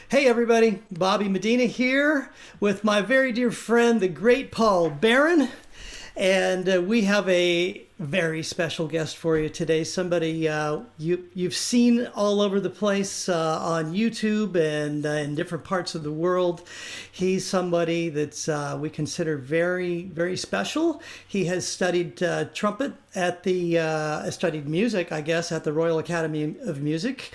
Hey everybody, Bobby Medina here with my very dear friend, the great Paul Barron. And we have a very special guest for you today. Somebody you've seen all over the place on YouTube and in different parts of the world. He's somebody that's we consider very special. He has studied trumpet at the studied music, I guess, at the Royal Academy of Music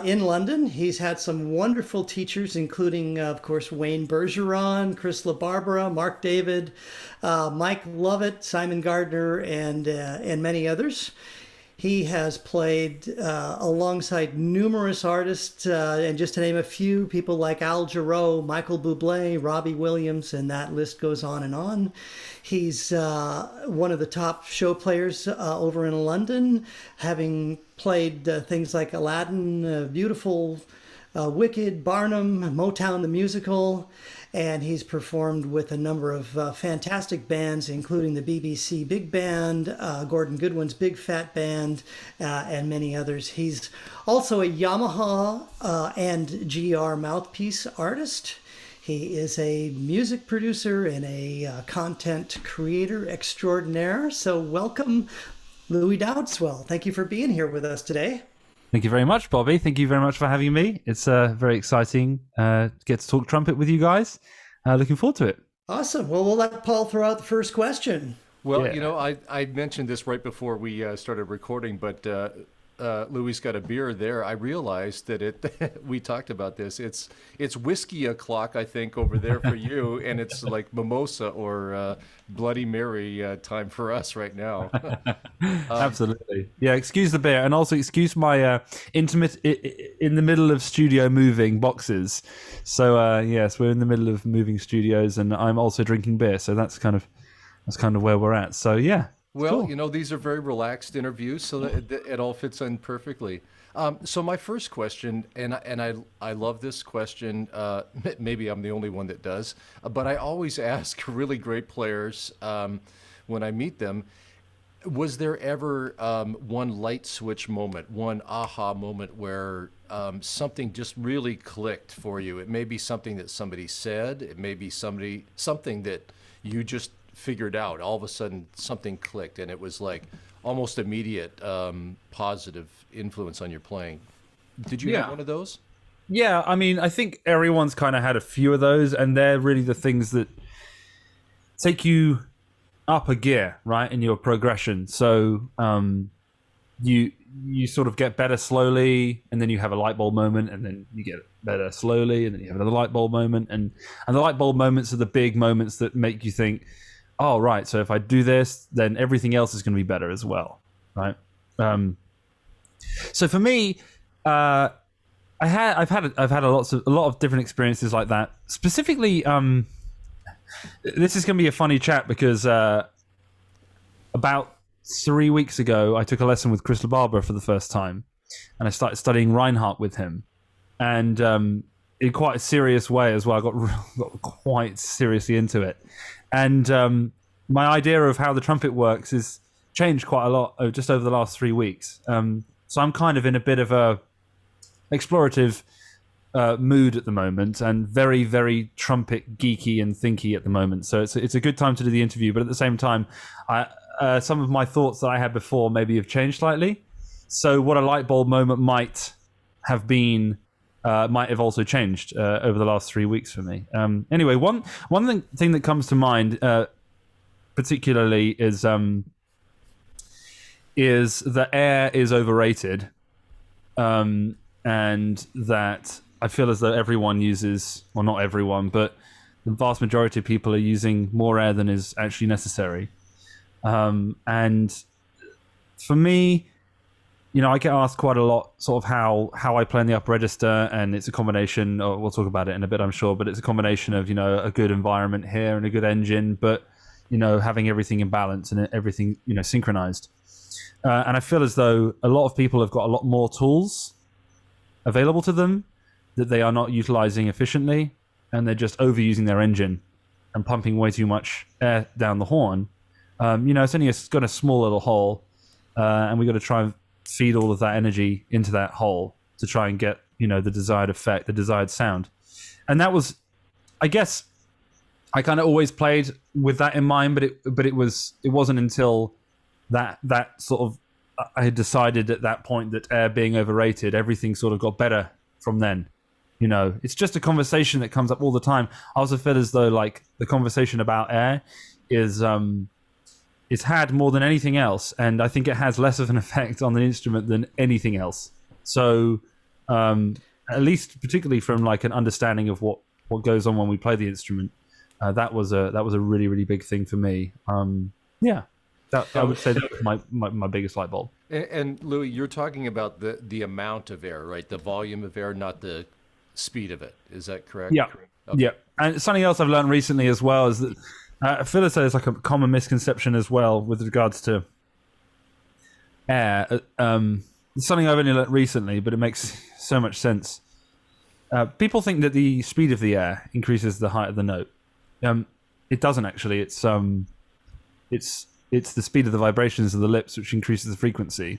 in London. He's had some wonderful teachers, including, of course, Wayne Bergeron, Chris LaBarbera, Mark David, Mike Lovett, Simon Gardner, and many others. He has played alongside numerous artists, and just to name a few, people like Al Jarreau, Michael Bublé, Robbie Williams, and that list goes on and on. He's one of the top show players over in London, having played things like Aladdin, Beautiful, Wicked, Barnum, Motown the Musical, and he's performed with a number of fantastic bands, including the BBC Big Band, Gordon Goodwin's Big Fat Band, and many others. He's also a Yamaha and GR mouthpiece artist. He is a music producer and a content creator extraordinaire. So welcome, Louis Dowdeswell. Thank you for being here with us today. Thank you very much, Bobby. Thank you very much for having me. It's very exciting to get to talk trumpet with you guys. Looking forward to it. Awesome. Well, we'll let Paul throw out the first question. Well, Yeah. you know, I mentioned this right before we started recording, but Louis got a beer there. I realized that we talked about this. It's whiskey o'clock, I think, over there for you, and it's like mimosa or Bloody Mary time for us right now. Absolutely. Yeah, excuse the beer, and also excuse my intimate in the middle of studio moving boxes. So yes, we're in the middle of moving studios, and I'm also drinking beer. So that's kind of where we're at. So yeah. Well, Cool. you know, these are very relaxed interviews, so that it all fits in perfectly. So my first question, and I love this question. Maybe I'm the only one that does, but I always ask really great players when I meet them. Was there ever one light switch moment, one aha moment where something just really clicked for you? It may be something that somebody said. It may be something that you just figured out. All of a sudden something clicked and it was like almost immediate positive influence on your playing. Did you have one of those? Yeah, I mean, I think everyone's kind of had a few of those, and they're really the things that take you up a gear, right, in your progression. So you sort of get better slowly, and then you have a light bulb moment, and then you get better slowly, and then you have another light bulb moment, and the light bulb moments are the big moments that make you think, oh, right, so if I do this, then everything else is going to be better as well, right? So for me, I've had a lot of different experiences like that. Specifically, this is going to be a funny chat because about 3 weeks ago, I took a lesson with Chris LaBarbera for the first time, and I started studying Reinhardt with him, and in quite a serious way as well. I got quite seriously into it. And my idea of how the trumpet works has changed quite a lot just over the last 3 weeks. So I'm kind of in a bit of a explorative mood at the moment, and very trumpet geeky and thinky at the moment. So it's a good time to do the interview, but at the same time, some of my thoughts that I had before maybe have changed slightly. So what a light bulb moment might have been might have also changed over the last 3 weeks for me. Anyway, one thing that comes to mind particularly is that air is overrated, and that I feel as though everyone uses, well, not everyone, but the vast majority of people are using more air than is actually necessary. And for me, you know, I get asked quite a lot sort of how I play in the upper register, and it's a combination, or we'll talk about it in a bit, I'm sure, but it's a combination of, you know, a good environment here and a good engine, but, you know, having everything in balance and everything, you know, synchronized. And I feel as though a lot of people have got a lot more tools available to them that they are not utilizing efficiently, and they're just overusing their engine and pumping way too much air down the horn. You know, it's got a small little hole, and we got to try and feed all of that energy into that hole to try and get the desired effect, the desired sound. And that was, I guess, I kind of always played with that in mind, but it wasn't until that sort of, I had decided at that point that air being overrated, everything sort of got better from then. It's just a conversation that comes up all the time. I also feel as though like the conversation about air is it's had more than anything else, and I think it has less of an effect on the instrument than anything else. So at least particularly from like an understanding of what goes on when we play the instrument, that was a really, really big thing for me. I would say that was my biggest light bulb. And Louis, you're talking about the amount of air, right? The volume of air, not the speed of it. Is that correct? Yeah. Okay. Yeah. And something else I've learned recently as well is that I feel as though there's like a common misconception as well with regards to air. It's something I've only learned recently, but it makes so much sense. People think that the speed of the air increases the height of the note. It doesn't actually. It's the speed of the vibrations of the lips which increases the frequency.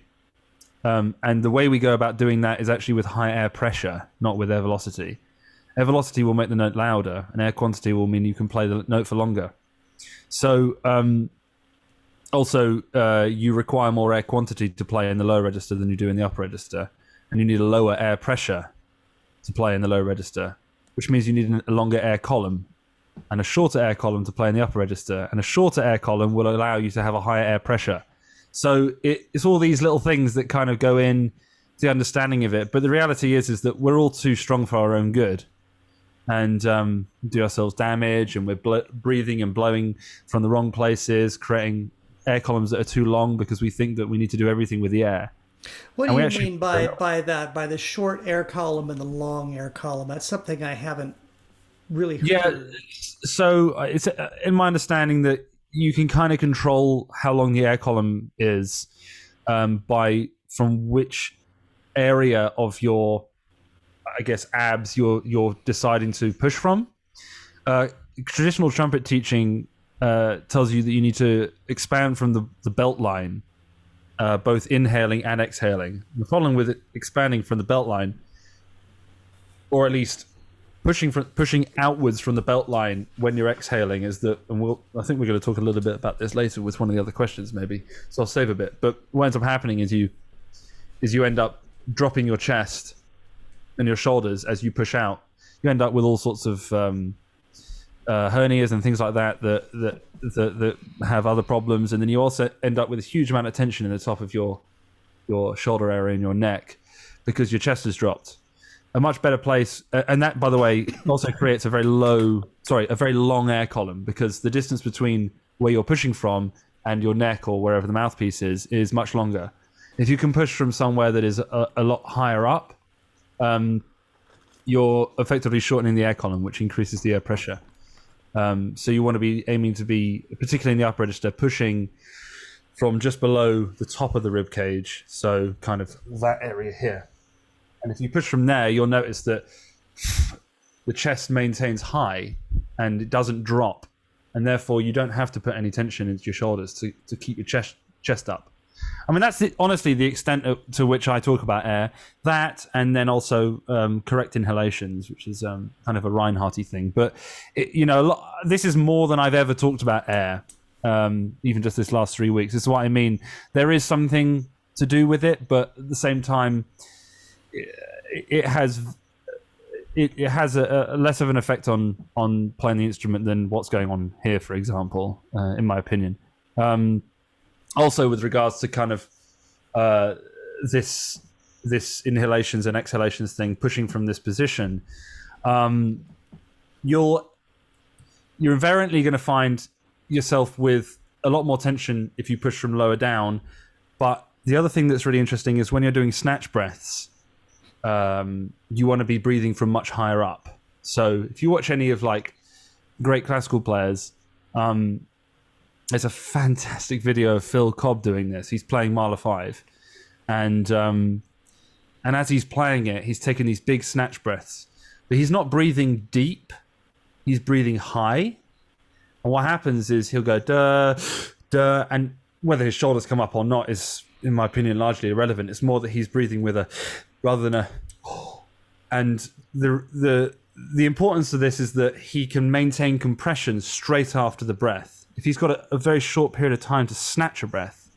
And the way we go about doing that is actually with high air pressure, not with air velocity. Air velocity will make the note louder, and air quantity will mean you can play the note for longer. So also you require more air quantity to play in the low register than you do in the upper register, and you need a lower air pressure to play in the low register, which means you need a longer air column and a shorter air column to play in the upper register, and a shorter air column will allow you to have a higher air pressure. So it's all these little things that kind of go in to the understanding of it. But the reality is that we're all too strong for our own good, and do ourselves damage, and we're breathing and blowing from the wrong places, creating air columns that are too long because we think that we need to do everything with the air. What do you mean by that? By the short air column and the long air column? That's something I haven't really heard. Yeah, so it's in my understanding that you can kind of control how long the air column is by from which area of your, I guess, abs you're deciding to push from. Traditional trumpet teaching tells you that you need to expand from the belt line, both inhaling and exhaling. The problem with it expanding from the belt line, or at least pushing outwards from the belt line when you're exhaling, is that, and I think we're going to talk a little bit about this later with one of the other questions maybe, so I'll save a bit. But what ends up happening is you end up dropping your chest and your shoulders as you push out. You end up with all sorts of hernias and things like that have other problems, and then you also end up with a huge amount of tension in the top of your shoulder area and your neck because your chest has dropped. A much better place, and that, by the way, also creates a very long air column, because the distance between where you're pushing from and your neck or wherever the mouthpiece is much longer. If you can push from somewhere that is a lot higher up, you're effectively shortening the air column, which increases the air pressure. So you want to be aiming to be, particularly in the upper register, pushing from just below the top of the rib cage, so kind of that area here. And if you push from there, you'll notice that the chest maintains high and it doesn't drop, and therefore you don't have to put any tension into your shoulders to keep your chest up. I mean, that's honestly the extent to which I talk about air. That, and then also correct inhalations, which is kind of a Reinhardt-y thing. But this is more than I've ever talked about air, even just this last 3 weeks. This is what I mean. There is something to do with it, but at the same time, it has a less of an effect on playing the instrument than what's going on here, for example, in my opinion. Also, with regards to kind of this inhalations and exhalations thing, pushing from this position, you're invariantly going to find yourself with a lot more tension if you push from lower down. But the other thing that's really interesting is when you're doing snatch breaths, you want to be breathing from much higher up. So if you watch any of like great classical players, there's a fantastic video of Phil Cobb doing this. He's playing Mahler 5, and as he's playing it, he's taking these big snatch breaths, but he's not breathing deep. He's breathing high, and what happens is he'll go duh, duh, and whether his shoulders come up or not is, in my opinion, largely irrelevant. It's more that he's breathing with rather than a And the importance of this is that he can maintain compression straight after the breath. If he's got a very short period of time to snatch a breath,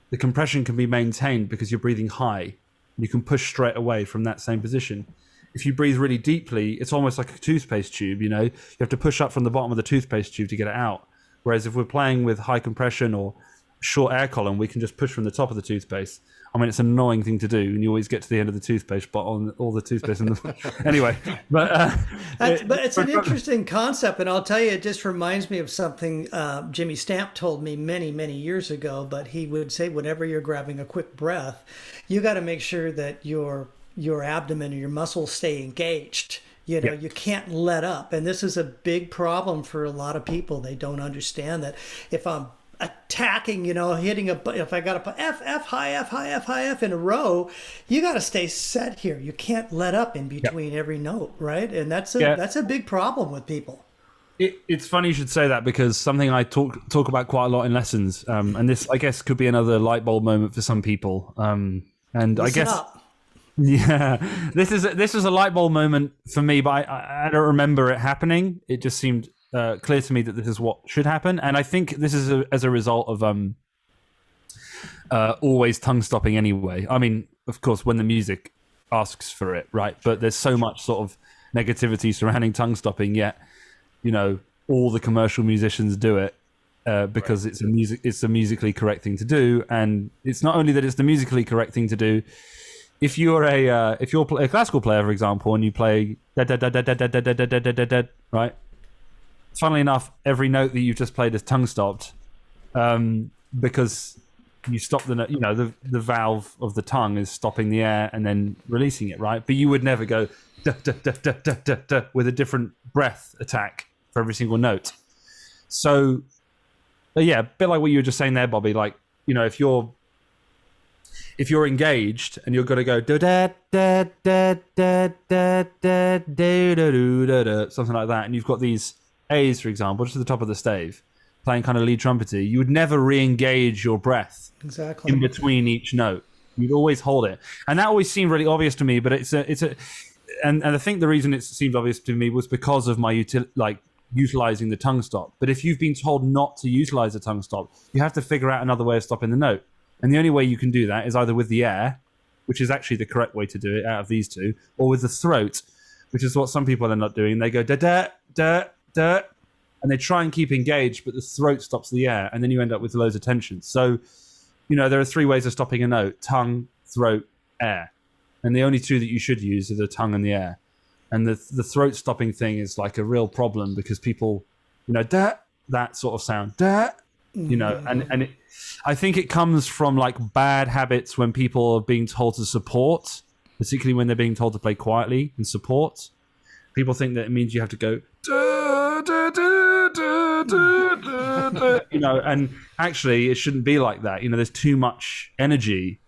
the compression can be maintained because you're breathing high. You can push straight away from that same position. If you breathe really deeply, it's almost like a toothpaste tube, you know? You have to push up from the bottom of the toothpaste tube to get it out. Whereas if we're playing with high compression or short air column, we can just push from the top of the toothpaste. I mean, it's an annoying thing to do, and you always get to the end of the toothpaste, but on all the toothpaste. Anyway, but it's an interesting concept, and I'll tell you, it just reminds me of something Jimmy Stamp told me many, many years ago. But he would say, whenever you're grabbing a quick breath, you got to make sure that your abdomen or your muscles stay engaged. You know, you can't let up, and this is a big problem for a lot of people. They don't understand that if I'm attacking, you know, hitting if I got a F high F in a row, you got to stay set here. You can't let up in between every note, right? And that's a big problem with people. It's funny you should say that, because something I talk about quite a lot in lessons, and this, I guess, could be another light bulb moment for some people. And Listen I guess up. Yeah, this was a light bulb moment for me, but I don't remember it happening. It just seemed clear to me that this is what should happen, and I think this is as a result of always tongue stopping anyway. I mean, of course, when the music asks for it, right? But there's so much sort of negativity surrounding tongue stopping, yet, you know, all the commercial musicians do it because it's a musically correct thing to do, and it's not only that it's the musically correct thing to do. If you're a classical player, for example, and you play da da da da da da da da da da da da, right? Funnily enough, every note that you've just played is tongue stopped, because you stop the note. You know, the valve of the tongue is stopping the air and then releasing it, right? But you would never go da da da da da da da with a different breath attack for every single note. So, yeah, a bit like what you were just saying there, Bobby. Like, you know, if you're engaged and you're going to go da da da da da da da da da, something like that, and you've got these A's, for example, just at the top of the stave, playing kind of lead trumpety, you would never re-engage your breath in between each note. You'd always hold it, and that always seemed really obvious to me. But and I think the reason it seemed obvious to me was because of my utilizing the tongue stop. But if you've been told not to utilize the tongue stop, you have to figure out another way of stopping the note. And the only way you can do that is either with the air, which is actually the correct way to do it out of these two, or with the throat, which is what some people end up doing. They go da da da da, and they try and keep engaged, but the throat stops the air, and then you end up with loads of tension. So, you know, there are three ways of stopping a note: tongue, throat, air. And the only two that you should use are the tongue and the air. And the throat stopping thing is like a real problem, because people, you know, da, that sort of sound, da, you know, and I think it comes from like bad habits when people are being told to support, particularly when they're being told to play quietly and support. People think that it means you have to go, da, da, da, da, da, da, da, you know, and actually it shouldn't be like that. You know, there's too much energy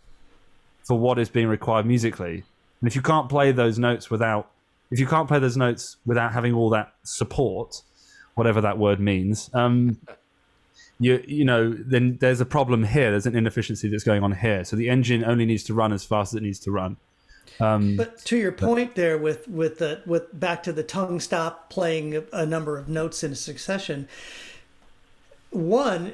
for what is being required musically. And if you can't play those notes without having all that support, whatever that word means, you know, then there's a problem here. There's an inefficiency that's going on here. So the engine only needs to run as fast as it needs to run. But to your point there, with back to the tongue stop, playing a number of notes in succession. One,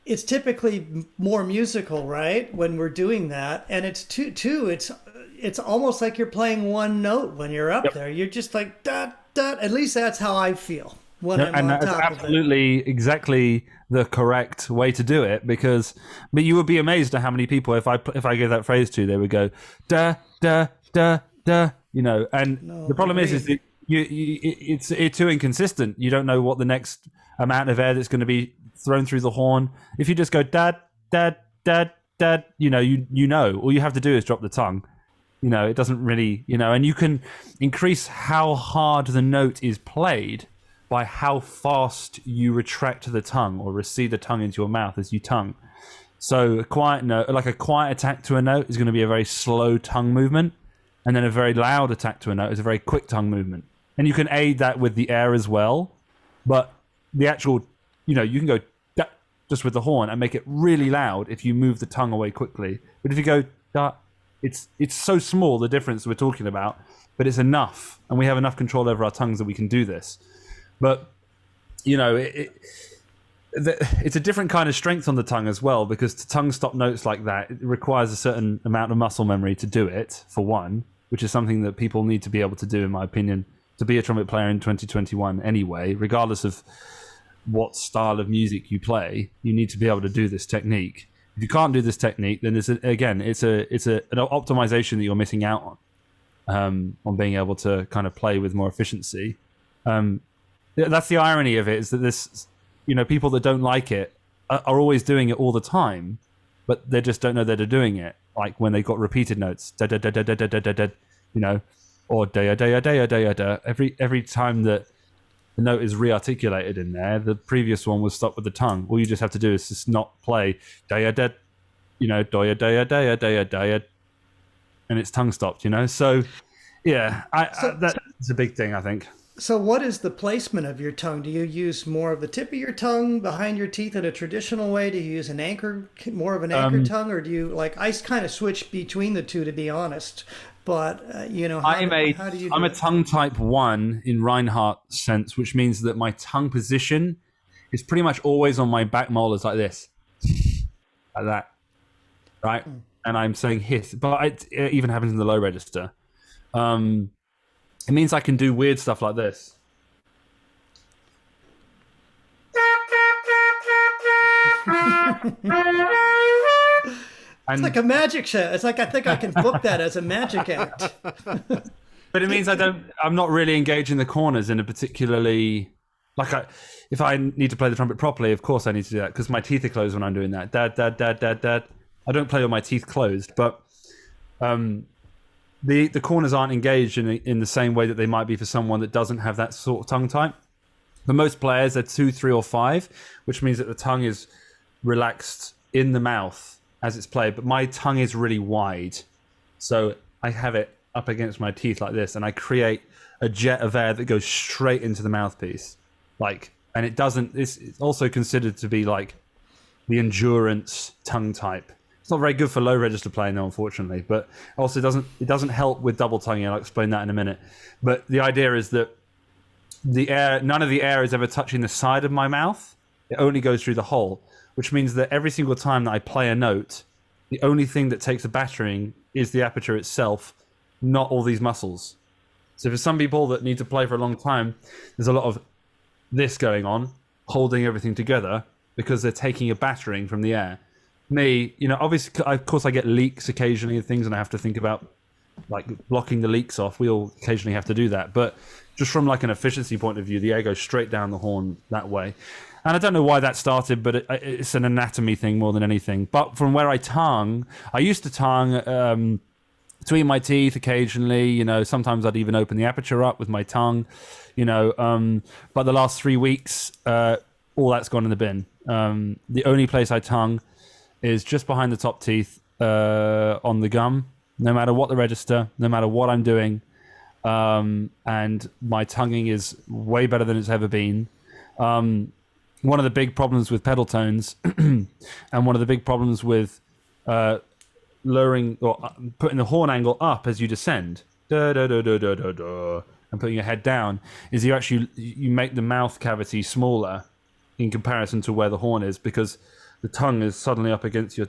it's typically more musical, right? When we're doing that, and it's two. It's almost like you're playing one note when you're up there. You're just like da da. At least that's how I feel when I'm on that's top absolutely of it. Exactly the correct way to do it, but you would be amazed at how many people, if I gave that phrase to, they would go da da da da, you know. And the problem is that it's too inconsistent. You don't know what the next amount of air that's going to be thrown through the horn. If you just go da da da da, you know, all you have to do is drop the tongue. You know, it doesn't really, you know, and you can increase how hard the note is played by how fast you retract the tongue or recede the tongue into your mouth as you tongue. So a quiet note, like a quiet attack to a note, is going to be a very slow tongue movement, and then a very loud attack to a note is a very quick tongue movement. And you can aid that with the air as well, but the actual, you know, you can go da, just with the horn and make it really loud if you move the tongue away quickly. But if you go da it's so small, the difference we're talking about, but it's enough, and we have enough control over our tongues that we can do this. But you know, it's a different kind of strength on the tongue as well, because to tongue stop notes like that, it requires a certain amount of muscle memory to do it, for one, which is something that people need to be able to do, in my opinion, to be a trumpet player in 2021 anyway, regardless of what style of music you play. You need to be able to do this technique. If you can't do this technique, then it's an optimization that you're missing out on being able to kind of play with more efficiency. That's the irony of it, is that this, you know, people that don't like it are always doing it all the time, but they just don't know that they're doing it. Like when they got repeated notes, da da da da da da da da, you know, or da da da da da da. Every time that the note is re-articulated in there, the previous one was stopped with the tongue. All you just have to do is just not play da da, you know, da da da da da, and it's tongue stopped. You know, so yeah, that's a big thing, I think. So what is the placement of your tongue? Do you use more of the tip of your tongue behind your teeth in a traditional way? Do you use an anchor, more of an anchor tongue, or do you like? I kind of switch between the two, to be honest. But you know, how do you? I'm a tongue type 1 in Reinhardt sense, which means that my tongue position is pretty much always on my back molars, like this, like that, right? And I'm saying hit, but it even happens in the low register. It means I can do weird stuff like this. It's like a magic show. It's like I think I can book that as a magic act. But it means I'm not really engaging the corners in a particularly, if I need to play the trumpet properly, of course I need to do that, because my teeth are closed when I'm doing that. Dad, dad, dad, dad, dad. I don't play with my teeth closed, but the corners aren't engaged in the same way that they might be for someone that doesn't have that sort of tongue type. For most players, they're 2, 3, or 5, which means that the tongue is relaxed in the mouth as it's played, but my tongue is really wide. So I have it up against my teeth like this, and I create a jet of air that goes straight into the mouthpiece. And it's also considered to be like the endurance tongue type. It's not very good for low register playing though, unfortunately, but also it doesn't help with double tonguing. I'll explain that in a minute. But the idea is that none of the air is ever touching the side of my mouth. It only goes through the hole, which means that every single time that I play a note, the only thing that takes a battering is the aperture itself, not all these muscles. So for some people that need to play for a long time, there's a lot of this going on, holding everything together, because they're taking a battering from the air. Me, you know, obviously, of course, I get leaks occasionally and things, and I have to think about like blocking the leaks off. We all occasionally have to do that, but just from like an efficiency point of view, the air goes straight down the horn that way. And I don't know why that started, but it's an anatomy thing more than anything. But from where I used to tongue between my teeth occasionally. You know, sometimes I'd even open the aperture up with my tongue. You know, but the last 3 weeks, all that's gone in the bin. The only place I tongue is just behind the top teeth on the gum, no matter what the register, no matter what I'm doing. And my tonguing is way better than it's ever been. One of the big problems with pedal tones and one of the big problems with lowering or putting the horn angle up as you descend, da, da, da, da, da, da, da, and putting your head down, is you make the mouth cavity smaller in comparison to where the horn is, because the tongue is suddenly up against the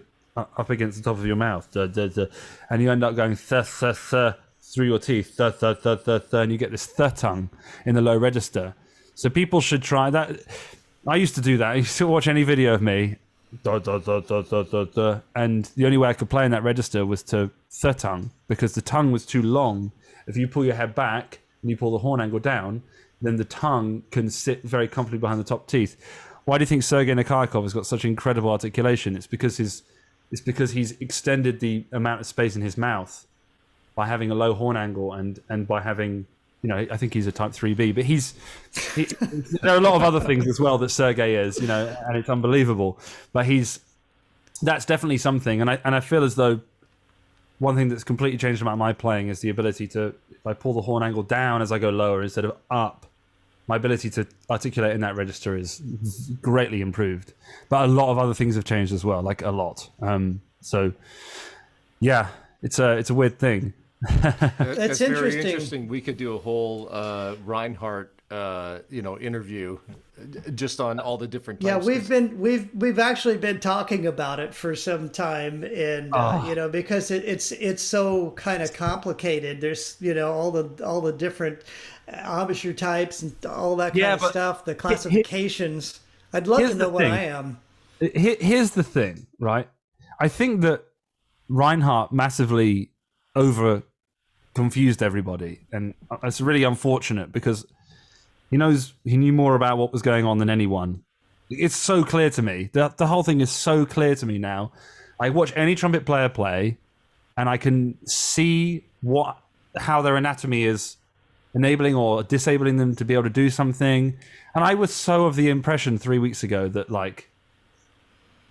top of your mouth, da, da, da, and you end up going th th th through your teeth, th th th th th, and you get this th tongue in the low register. So people should try that. I used to do that. I used to watch any video of me, da, da, da, da, da, da, da, and the only way I could play in that register was to th tongue, because the tongue was too long. If you pull your head back and you pull the horn angle down, then the tongue can sit very comfortably behind the top teeth. Why do you think Sergei Nikayakov has got such incredible articulation? It's because he's extended the amount of space in his mouth by having a low horn angle and by having, you know, I think he's a type 3B, but there are a lot of other things as well that Sergei is, you know, and it's unbelievable. But that's definitely something. And I feel as though one thing that's completely changed about my playing is the ability to, if I pull the horn angle down as I go lower instead of up, my ability to articulate in that register is greatly improved. But a lot of other things have changed as well, like a lot. So yeah, it's a weird thing. That's very interesting. interesting. We could do a whole Reinhardt, interview just on all the different Yeah, types. we've actually been talking about it for some time, and because it's so kind of complicated. There's all the different embouchure types and all that kind of stuff. The classifications. I'd love to know what I am. Here's the thing, right? I think that Reinhardt massively over confused everybody, and it's really unfortunate because he knew more about what was going on than anyone. It's so clear to me. The whole thing is so clear to me now. I watch any trumpet player play, and I can see how their anatomy is enabling or disabling them to be able to do something. And I was so of the impression 3 weeks ago that like,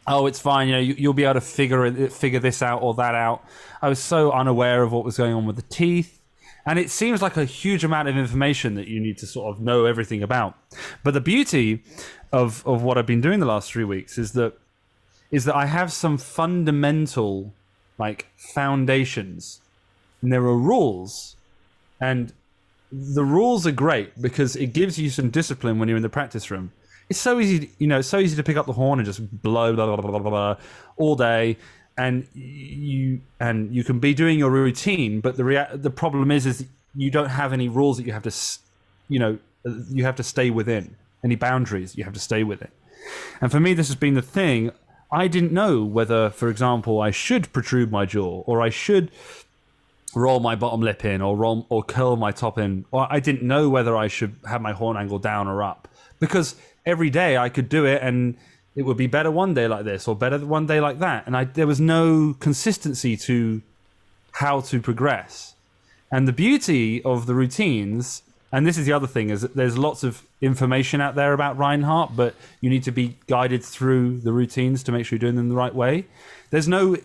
oh, it's fine. You'll be able to figure this out or that out. I was so unaware of what was going on with the teeth, and it seems like a huge amount of information that you need to sort of know everything about. But the beauty of what I've been doing the last 3 weeks is that I have some fundamental like foundations, and there are rules, and the rules are great because it gives you some discipline when you're in the practice room. It's so easy, it's so easy to pick up the horn and just blow blah, blah, blah, blah, blah, all day, and you can be doing your routine, but the problem is you don't have any rules that you have to, you have to stay within, any boundaries you have to stay within. And for me, this has been the thing. I didn't know whether, for example, I should protrude my jaw or I should roll my bottom lip in or curl my top in, or I didn't know whether I should have my horn angle down or up, because every day I could do it and it would be better one day like this or better one day like that. And there was no consistency to how to progress. And the beauty of the routines, and this is the other thing, is that there's lots of information out there about Reinhardt, but you need to be guided through the routines to make sure you're doing them the right way. There's no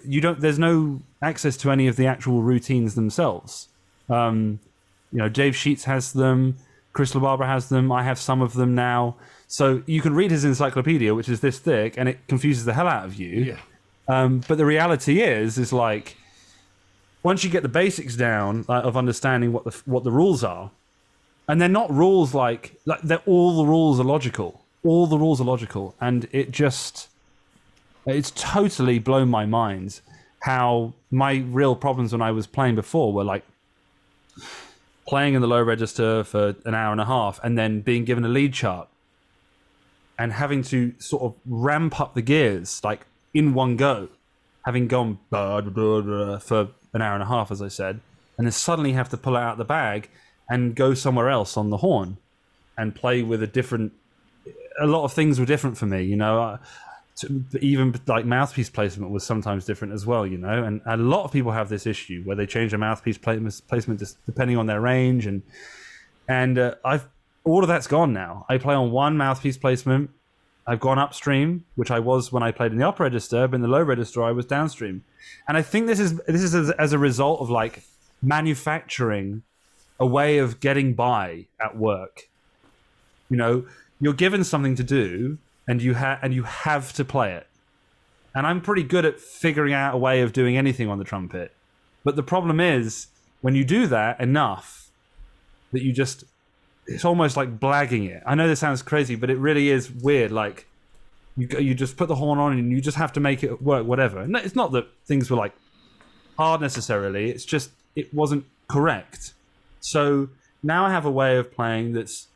access to any of the actual routines themselves. Dave Sheets has them, Chris LaBarbera has them, I have some of them now. So you can read his encyclopedia, which is this thick, and it confuses the hell out of you. Yeah. But the reality is like, once you get the basics down of understanding what the rules are, and they're not rules like all the rules are logical. All the rules are logical, and it's totally blown my mind how my real problems when I was playing before were like playing in the low register for an hour and a half and then being given a lead chart and having to sort of ramp up the gears like in one go, having gone blah, blah, blah, blah, for an hour and a half, as I said, and then suddenly have to pull it out of the bag and go somewhere else on the horn and play with a lot of things were different for me, even like mouthpiece placement was sometimes different as well, and a lot of people have this issue where they change their mouthpiece placement just depending on their range, and all of that's gone now. I play on one mouthpiece placement. I've gone upstream, which I was when I played in the upper register, but in the low register I was downstream. And I think this is as a result of like manufacturing a way of getting by at work. You're given something to do and you have to play it. And I'm pretty good at figuring out a way of doing anything on the trumpet. But the problem is when you do that enough that it's almost like blagging it. I know this sounds crazy, but it really is weird. Like you just put the horn on and you just have to make it work, whatever. And it's not that things were like hard necessarily. It's just, it wasn't correct. So now I have a way of playing that's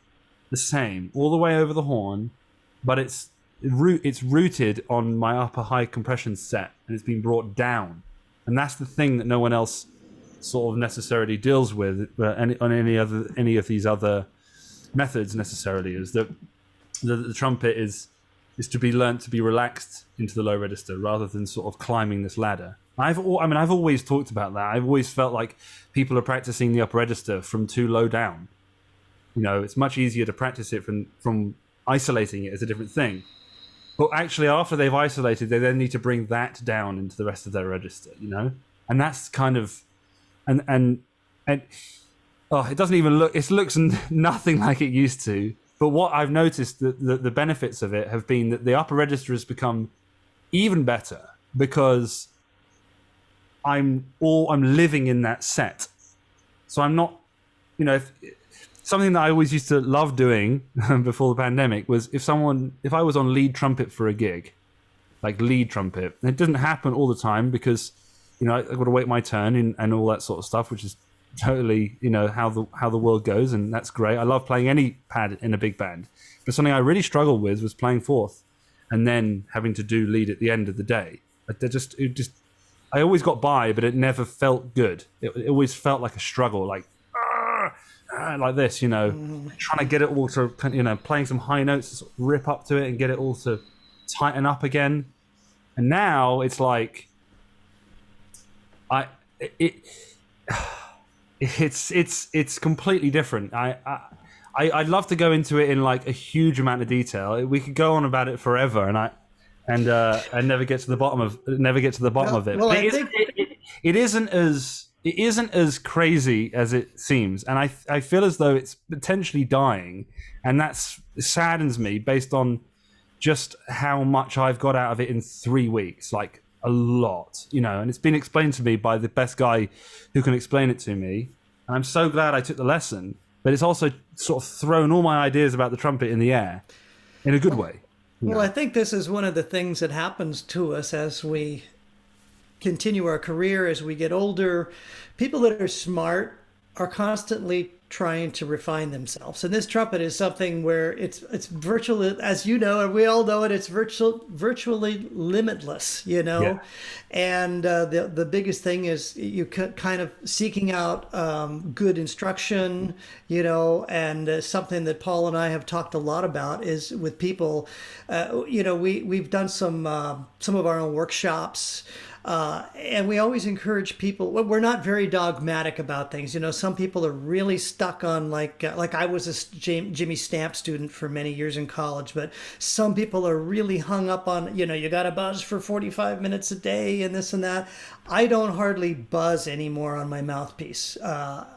the same all the way over the horn, but it's rooted on my upper high compression set and it's been brought down. And that's the thing that no one else sort of necessarily deals with on any of these other methods necessarily, is that the trumpet is to be learnt to be relaxed into the low register rather than sort of climbing this ladder. I've always talked about that. I've always felt like people are practicing the upper register from too low down. It's much easier to practice it from isolating it as a different thing. But actually, after they've isolated, they then need to bring that down into the rest of their register, And that's kind of, and it doesn't even look, it looks nothing like it used to. But what I've noticed, the benefits of it have been that the upper register has become even better because I'm living in that set. So I'm not, something that I always used to love doing before the pandemic was if I was on lead trumpet for a gig, like lead trumpet, and it doesn't happen all the time because, I've got to wait my turn and all that sort of stuff, which is totally, how the world goes, and that's great. I love playing any pad in a big band, but something I really struggled with was playing fourth, and then having to do lead at the end of the day. I always got by, but it never felt good. It always felt like a struggle, like this, trying to get it all to, playing some high notes to sort of rip up to it and get it all to tighten up again. And now it's like, it's completely different. I'd love to go into it in like a huge amount of detail. We could go on about it forever, and never get to the bottom of it. Well, but it isn't as crazy as it seems, and I feel as though it's potentially dying, and that saddens me based on just how much I've got out of it in 3 weeks, like a lot, and it's been explained to me by the best guy who can explain it to me, and I'm so glad I took the lesson. But it's also sort of thrown all my ideas about the trumpet in the air in a good way. Well, I think this is one of the things that happens to us as we continue our career, as we get older. People that are smart are constantly trying to refine themselves. And this trumpet is something where it's virtually, as you know, and we all know it, it's virtually limitless, Yeah. And the biggest thing is you kind of seeking out good instruction, and something that Paul and I have talked a lot about is with people, we've done some of our own workshops. And we always encourage people. Well, we're not very dogmatic about things. Some people are really stuck on like I was a Jimmy Stamp student for many years in college, but some people are really hung up on, you got to buzz for 45 minutes a day and this and that. I don't hardly buzz anymore on my mouthpiece.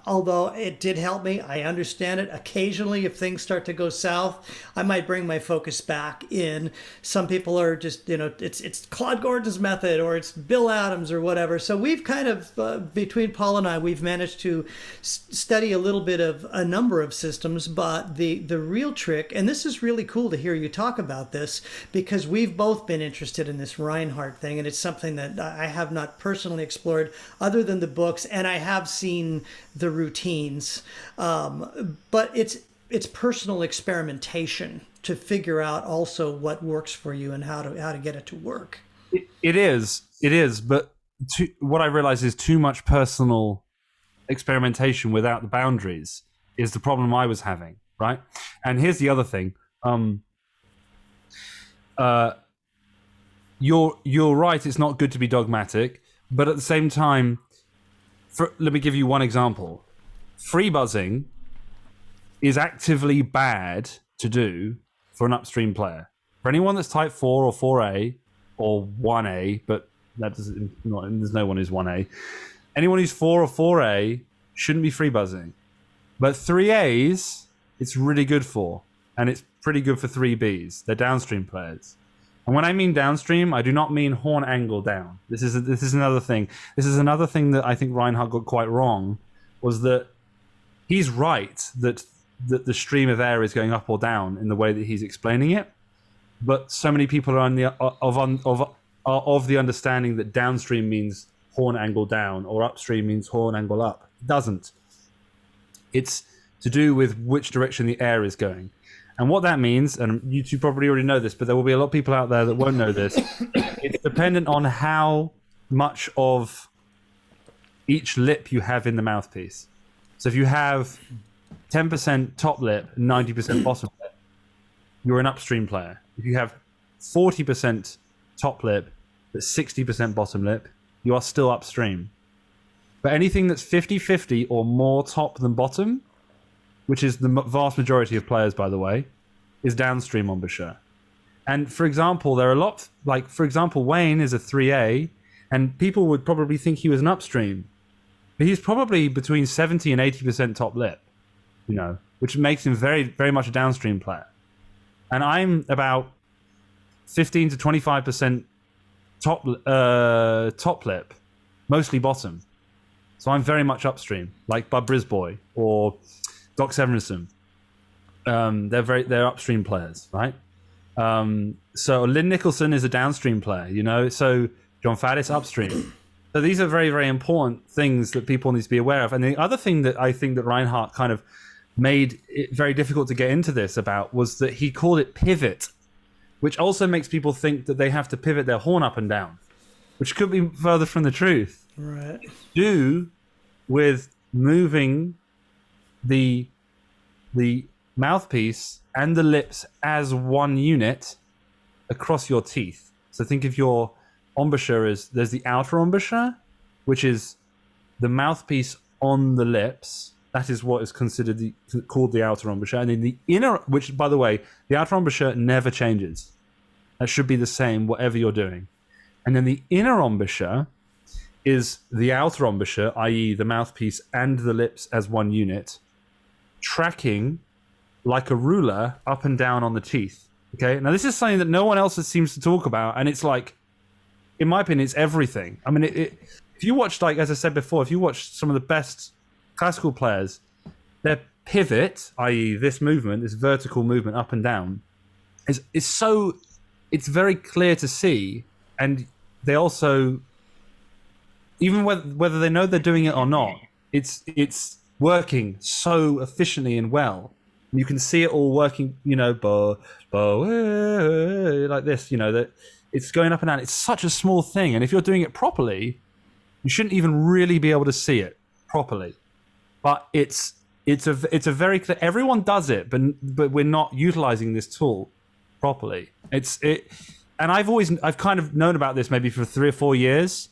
Although it did help me. I understand it. Occasionally, if things start to go south, I might bring my focus back in. Some people are just, it's Claude Gordon's method, or it's Bill Adams or whatever. So we've kind of, between Paul and I, we've managed to study a little bit of a number of systems, but the real trick, and this is really cool to hear you talk about this, because we've both been interested in this Reinhardt thing, and it's something that I have not personally explored other than the books, and I have seen the routines, but it's personal experimentation to figure out also what works for you and how to get it to work. It is, but what I realize is too much personal experimentation without the boundaries is the problem I was having, right? And here's the other thing. You're right, it's not good to be dogmatic, but at the same time, let me give you one example. Free buzzing is actively bad to do for an upstream player. For anyone that's type 4 or 4A or 1A, but there's no one who's 1A. Anyone who's 4 or 4A shouldn't be free buzzing. But 3As, it's really good for, and it's pretty good for 3Bs. They're downstream players. And when I mean downstream, I do not mean horn angle down. This is another thing. This is another thing that I think Reinhardt got quite wrong, was that he's right that the stream of air is going up or down in the way that he's explaining it. But so many people are of the understanding that downstream means horn angle down or upstream means horn angle up. It doesn't. It's to do with which direction the air is going. And what that means, and you two probably already know this, but there will be a lot of people out there that won't know this, it's dependent on how much of each lip you have in the mouthpiece. So if you have 10% top lip, 90% bottom lip, you're an upstream player. If you have 40% top lip, but 60% bottom lip, you are still upstream. But anything that's 50-50 or more top than bottom, which is the vast majority of players, by the way, is downstream embouchure. And for example, there are a lot, like, for example, Wayne is a 3A, and people would probably think he was an upstream. But he's probably between 70 and 80% top lip, which makes him very, very much a downstream player. And I'm about 15 to 25% top lip, mostly bottom. So I'm very much upstream, like Bud Brisbois or Doc Severinsen. They're upstream players, right? So Lynn Nicholson is a downstream player, you know. So John Faddis upstream. So these are very, very important things that people need to be aware of. And the other thing that I think that Reinhardt kind of made it very difficult to get into this about was that he called it pivot, which also makes people think that they have to pivot their horn up and down, which could be further from the truth. Right. Do with moving the mouthpiece and the lips as one unit across your teeth. So think of your embouchure as there's the outer embouchure, which is the mouthpiece on the lips. That is what is considered called the outer embouchure. And then the inner, which, by the way, the outer embouchure never changes. That should be the same whatever you're doing. And then the inner embouchure is the outer embouchure, i.e. the mouthpiece and the lips as one unit, tracking like a ruler up and down on the teeth. Okay, now this is something that no one else seems to talk about, and it's like, in my opinion, it's everything. I mean, if you watch, like as I said before, if you watch some of the best classical players, their pivot, i.e. this movement, this vertical movement up and down, is it's very clear to see, and they also, even whether they know they're doing it or not, it's working so efficiently and well. You can see it all working, you know, like this, you know, that it's going up and down. It's such a small thing, and if you're doing it properly, you shouldn't even really be able to see it properly. But it's a very clear. Everyone does it, but we're not utilizing this tool properly. And I've kind of known about this maybe for 3 or 4 years,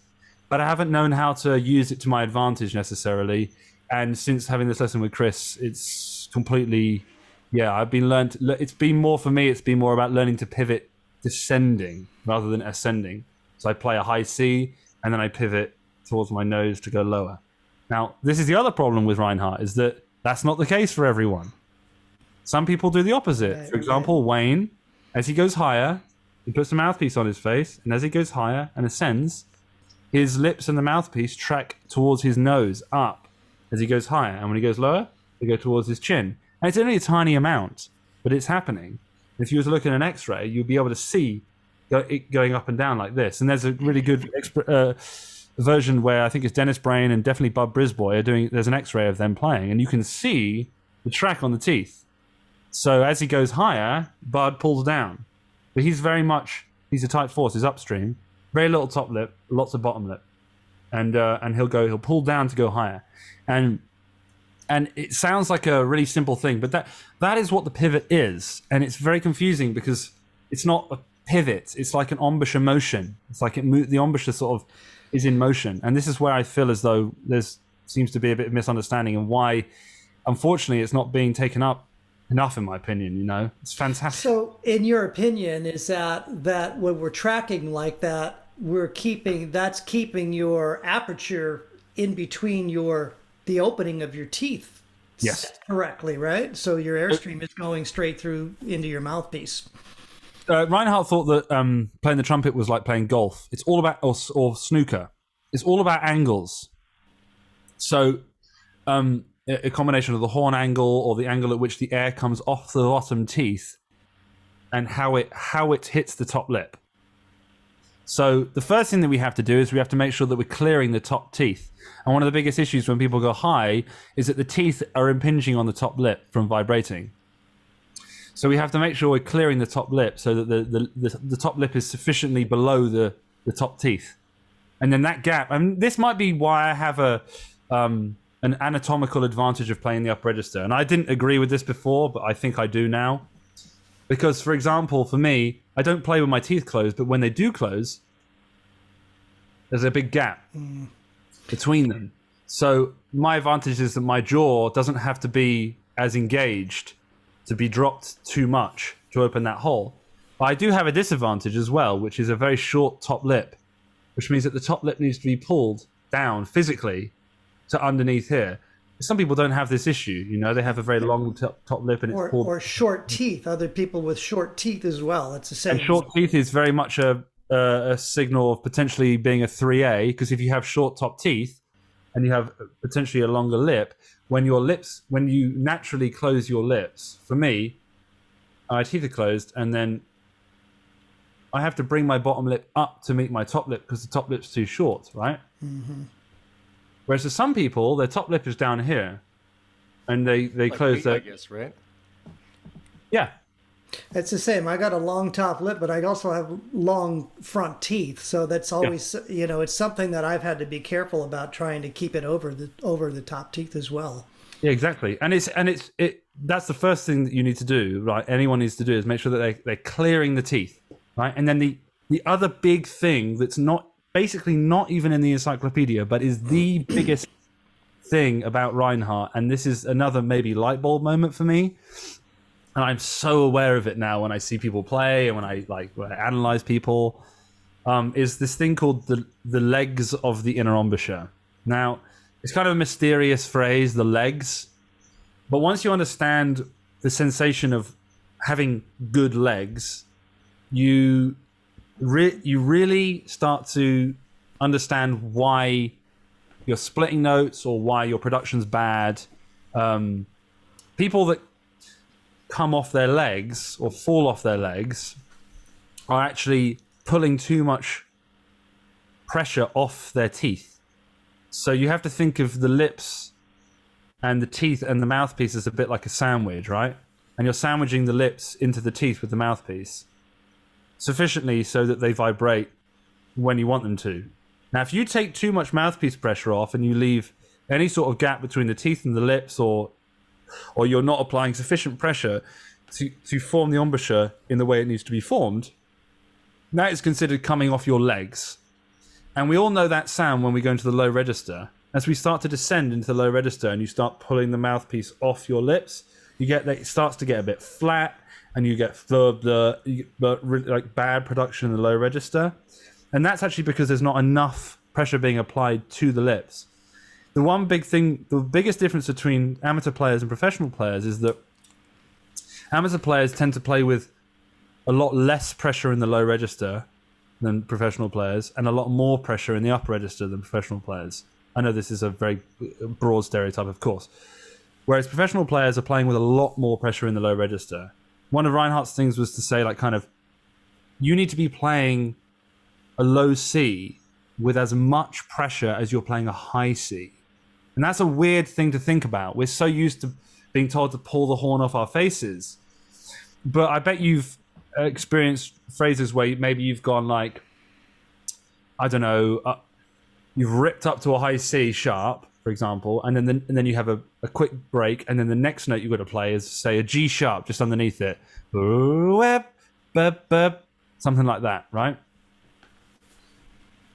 but I haven't known how to use it to my advantage necessarily. And since having this lesson with Chris, it's completely, it's been more for me. It's been more about learning to pivot descending rather than ascending. So I play a high C and then I pivot towards my nose to go lower. Now, this is the other problem with Reinhardt, is that that's not the case for everyone. Some people do the opposite. Right, for example, Wayne, as he goes higher, he puts the mouthpiece on his face, and as he goes higher and ascends, his lips and the mouthpiece track towards his nose up as he goes higher. And when he goes lower, they go towards his chin. And it's only a tiny amount, but it's happening. If you were to look at an X-ray, you'd be able to see it going up and down like this. And there's a really good version where I think it's Dennis Brain and definitely Bud Brisbois are doing. There's an X-ray of them playing, and you can see the track on the teeth. So as he goes higher, Bud pulls down, but he's a tight force. He's upstream, very little top lip, lots of bottom lip, and he'll pull down to go higher, and it sounds like a really simple thing, but that is what the pivot is, and it's very confusing because it's not a pivot. It's like an embouchure motion. It's like the embouchure sort of is in motion, and this is where I feel as though there's seems to be a bit of misunderstanding and why, unfortunately, it's not being taken up enough, in my opinion. You know, it's fantastic. So, in your opinion, is that when we're tracking like that, that's keeping your aperture in between the opening of your teeth? Yes, set correctly, right? So your airstream is going straight through into your mouthpiece. Reinhardt thought that playing the trumpet was like playing golf. It's all about, or snooker. It's all about angles. So a combination of the horn angle or the angle at which the air comes off the bottom teeth and how it hits the top lip. So the first thing that we have to do is we have to make sure that we're clearing the top teeth. And one of the biggest issues when people go high is that the teeth are impinging on the top lip from vibrating. So we have to make sure we're clearing the top lip so that the top lip is sufficiently below the top teeth. And then that gap, and this might be why I have an anatomical advantage of playing the upper register. And I didn't agree with this before, but I think I do now. Because, for example, for me, I don't play with my teeth closed, but when they do close, there's a big gap between them. So my advantage is that my jaw doesn't have to be as engaged to be dropped too much to open that hole. But I do have a disadvantage as well, which is a very short top lip, which means that the top lip needs to be pulled down physically to underneath here. Some people don't have this issue, you know, they have a very long top lip and it's pulled. Or short teeth, other people with short teeth as well. It's the same. And short teeth is very much a signal of potentially being a 3A, because if you have short top teeth and you have potentially a longer lip, when you naturally close your lips, for me, my teeth are closed, and then I have to bring my bottom lip up to meet my top lip because the top lip's too short, right? Mm-hmm. Whereas for some people, their top lip is down here, and they like close their... I guess, right? Yeah. It's the same. I got a long top lip, but I also have long front teeth. So that's always, it's something that I've had to be careful about, trying to keep it over the top teeth as well. Yeah, exactly. And that's the first thing that you need to do, right? Anyone needs to do is make sure that they're clearing the teeth, right? And then the other big thing that's not even in the encyclopedia, but is the biggest thing about Reinhardt, and this is another maybe light bulb moment for me, and I'm so aware of it now when I see people play and when I analyze people, is this thing called the legs of the inner embouchure. Now, it's kind of a mysterious phrase, the legs, but once you understand the sensation of having good legs, you really start to understand why you're splitting notes or why your production's bad. People that come off their legs or fall off their legs are actually pulling too much pressure off their teeth. So you have to think of the lips and the teeth and the mouthpiece as a bit like a sandwich, right? And you're sandwiching the lips into the teeth with the mouthpiece sufficiently so that they vibrate when you want them to. Now, if you take too much mouthpiece pressure off and you leave any sort of gap between the teeth and the lips, or you're not applying sufficient pressure to form the embouchure in the way it needs to be formed, that is considered coming off your legs. And we all know that sound when we go into the low register. As we start to descend into the low register and you start pulling the mouthpiece off your lips, it starts to get a bit flat, and you get like bad production in the low register. And that's actually because there's not enough pressure being applied to the lips. The biggest difference between amateur players and professional players is that amateur players tend to play with a lot less pressure in the low register than professional players, and a lot more pressure in the upper register than professional players. I know this is a very broad stereotype, of course. Whereas professional players are playing with a lot more pressure in the low register. One of Reinhardt's things was to say, you need to be playing a low C with as much pressure as you're playing a high C. And that's a weird thing to think about. We're so used to being told to pull the horn off our faces. But I bet you've experienced phrases where maybe you've gone you've ripped up to a high C sharp, for example, and then you have a quick break, and then the next note you've got to play is, say, a G sharp just underneath it. Something like that, right?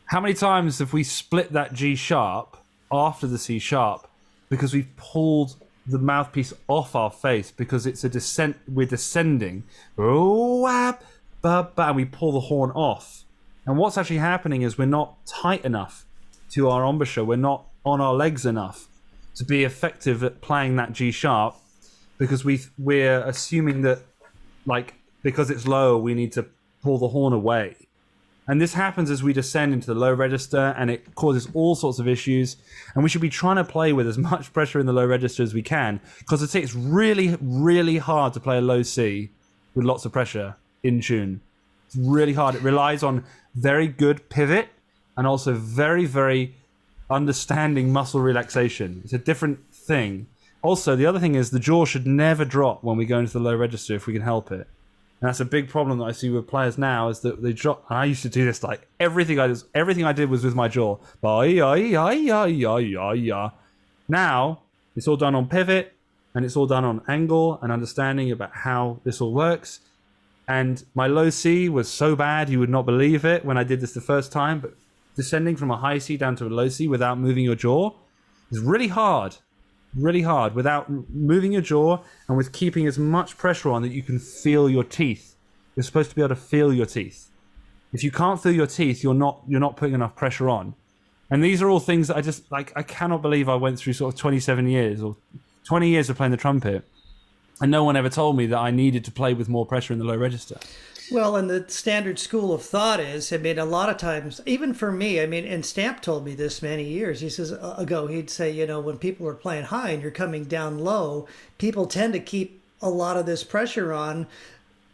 How many times have we split that G sharp after the C sharp because we've pulled the mouthpiece off our face because it's a descent, we're descending, and we pull the horn off. And what's actually happening is we're not tight enough to our embouchure, we're not on our legs enough to be effective at playing that G sharp, because we're assuming that, because it's lower, we need to pull the horn away. And this happens as we descend into the low register, and it causes all sorts of issues. And we should be trying to play with as much pressure in the low register as we can, because it's really, really hard to play a low C with lots of pressure in tune. It's really hard. It relies on very good pivot and also very, very understanding muscle relaxation. It's a different thing. Also, the other thing is the jaw should never drop when we go into the low register if we can help it. And that's a big problem that I see with players now, is that they drop. And I used to do this, everything I did was with my jaw. Now it's all done on pivot, and it's all done on angle and understanding about how this all works. And my low C was so bad you would not believe it when I did this the first time. But descending from a high C down to a low C without moving your jaw is really hard. Really hard, without moving your jaw and with keeping as much pressure on that you can feel your teeth. You're supposed to be able to feel your teeth. If you can't feel your teeth, you're not putting enough pressure on. And these are all things that I just I cannot believe I went through sort of 27 years or 20 years of playing the trumpet, and no one ever told me that I needed to play with more pressure in the low register. Well, and the standard school of thought is, I mean, a lot of times, even for me, I mean, and Stamp told me this many years. He says ago, he'd say, you know, when people are playing high and you're coming down low, people tend to keep a lot of this pressure on,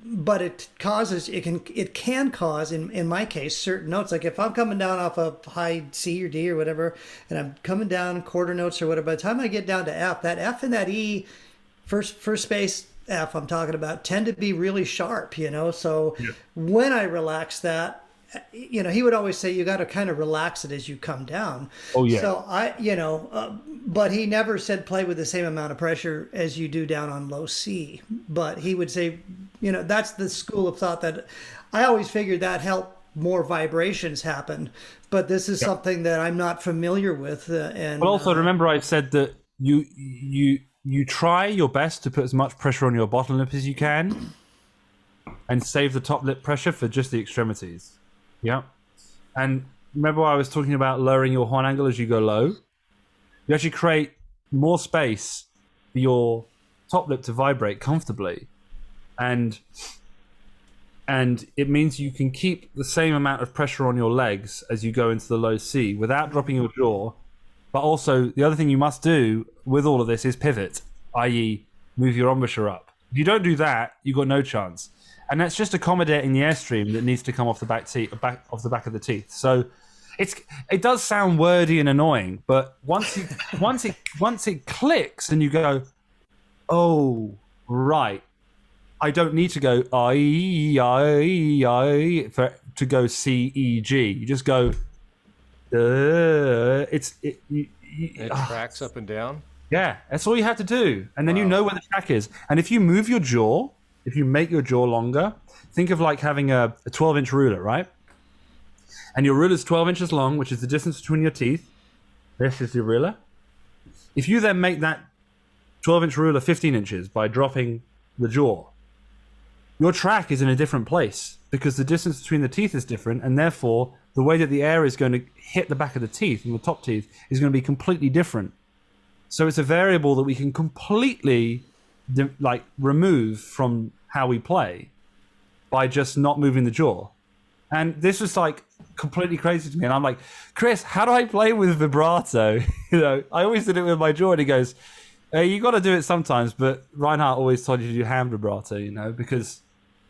but it can cause, in my case, certain notes. Like if I'm coming down off a high C or D or whatever, and I'm coming down quarter notes or whatever, by the time I get down to F, that F and that E, first space F I'm talking about, tend to be really sharp, you know. So when I relax that, you know, he would always say you got to kind of relax it as you come down. Oh yeah. So but he never said play with the same amount of pressure as you do down on low C. But he would say, you know, that's the school of thought that I always figured that helped more vibrations happen. But this is something that I'm not familiar with. And but also remember, I said that you try your best to put as much pressure on your bottom lip as you can, and save the top lip pressure for just the extremities. Yeah. And remember I was talking about lowering your horn angle as you go low? You actually create more space for your top lip to vibrate comfortably. And it means you can keep the same amount of pressure on your legs as you go into the low C without dropping your jaw. But also, the other thing you must do with all of this is pivot, i.e. move your embouchure up. If you don't do that, you've got no chance. And that's just accommodating the airstream that needs to come off the back of the teeth. So it does sound wordy and annoying, but once it clicks and you go, oh right, I don't need to go I to go C E G. You just go. It tracks up and down. Yeah, that's all you have to do, and then you know where the track is. And if you move your jaw, if you make your jaw longer, think of like having a 12-inch ruler, right? And your ruler is 12 inches long, which is the distance between your teeth. This is your ruler. If you then make that 12-inch ruler 15 inches by dropping the jaw, your track is in a different place because the distance between the teeth is different, and therefore the way that the air is going to hit the back of the teeth and the top teeth is going to be completely different. So it's a variable that we can completely remove from how we play by just not moving the jaw. And this was like completely crazy to me. And I'm like, Chris, how do I play with vibrato? You know, I always did it with my jaw. And he goes, hey, you got to do it sometimes. But Reinhardt always told you to do hand vibrato, you know, because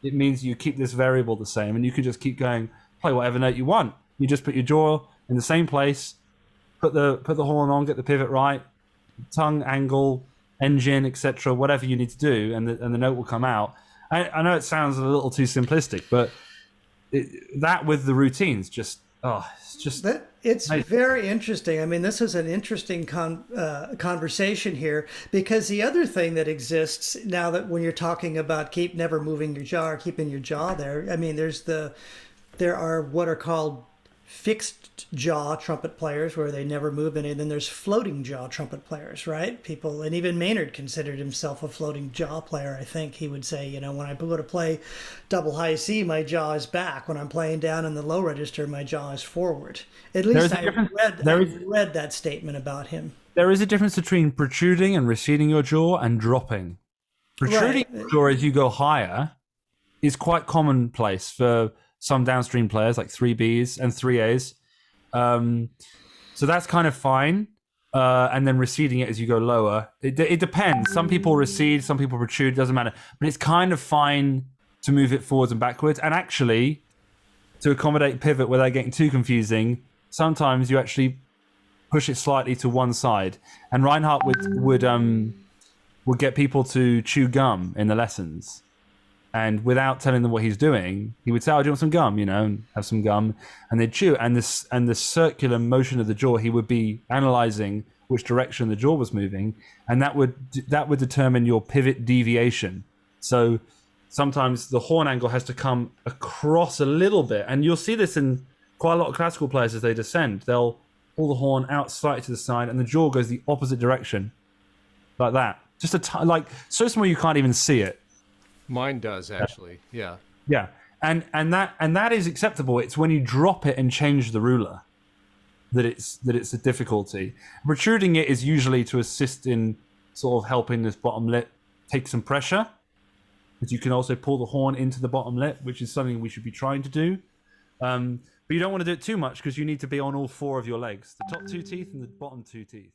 it means you keep this variable the same and you can just keep going, play whatever note you want. You just put your jaw in the same place, put the horn on, get the pivot right, tongue angle, engine, etc., whatever you need to do, and the note will come out. I know it sounds a little too simplistic, but that with the routines, it's very interesting. I mean, this is an interesting conversation here, because the other thing that exists now, that when you're talking about never moving your jaw or keeping your jaw there, I mean, there are what are called fixed jaw trumpet players where they never move any, and then there's floating jaw trumpet players, right? People, and even Maynard considered himself a floating jaw player. I think he would say, you know, when I go to play double high C, my jaw is back. When I'm playing down in the low register, my jaw is forward. At least I read that statement about him. There is a difference between protruding and receding your jaw and dropping. Protruding your jaw as you go higher is quite commonplace for some downstream players, like 3Bs and 3As. So that's kind of fine. And then receding it as you go lower. It depends. Some people recede, some people protrude, doesn't matter. But it's kind of fine to move it forwards and backwards. And actually, to accommodate pivot without getting too confusing, sometimes you actually push it slightly to one side. And Reinhardt would get people to chew gum in the lessons. And without telling them what he's doing, he would say, "Oh, do you want some gum?" You know, and have some gum, and they'd chew. And the circular motion of the jaw, he would be analyzing which direction the jaw was moving, and that would determine your pivot deviation. So sometimes the horn angle has to come across a little bit, and you'll see this in quite a lot of classical players as they descend. They'll pull the horn out slightly to the side, and the jaw goes the opposite direction, like that. Just so small you can't even see it. Mine does, actually. Yeah. Yeah. And that is acceptable. It's when you drop it and change the ruler that it's a difficulty. Protruding it is usually to assist in sort of helping this bottom lip take some pressure. Because you can also pull the horn into the bottom lip, which is something we should be trying to do. But you don't want to do it too much because you need to be on all 4 of your legs, the top 2 teeth and the bottom 2 teeth.